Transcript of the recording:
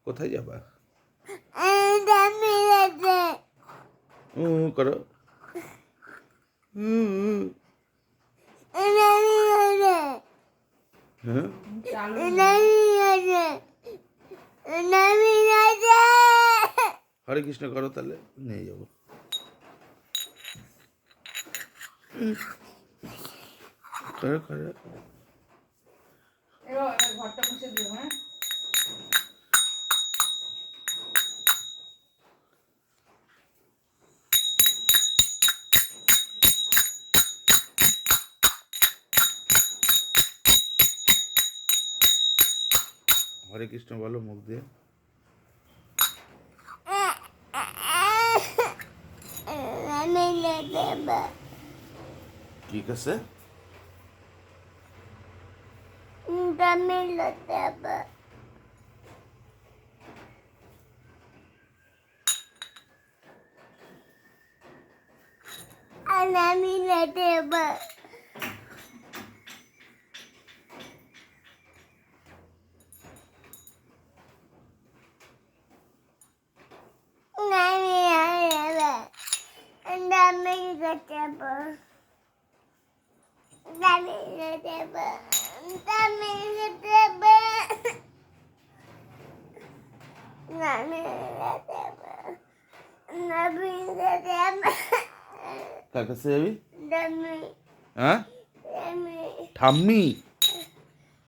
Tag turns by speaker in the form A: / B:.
A: কোথায় যাবা? করো। হ্যাঁ, হরে কৃষ্ণ করো, তাহলে নিয়ে যাবো। করো করো।
B: ঘরটা মুছে দিও। হ্যাঁ,
A: হরে কৃষ্ণ বলো মুখ দিয়ে। ঠিক আছে। কার কাছে যাবি? হ্যাঁ, ঠাম্মি।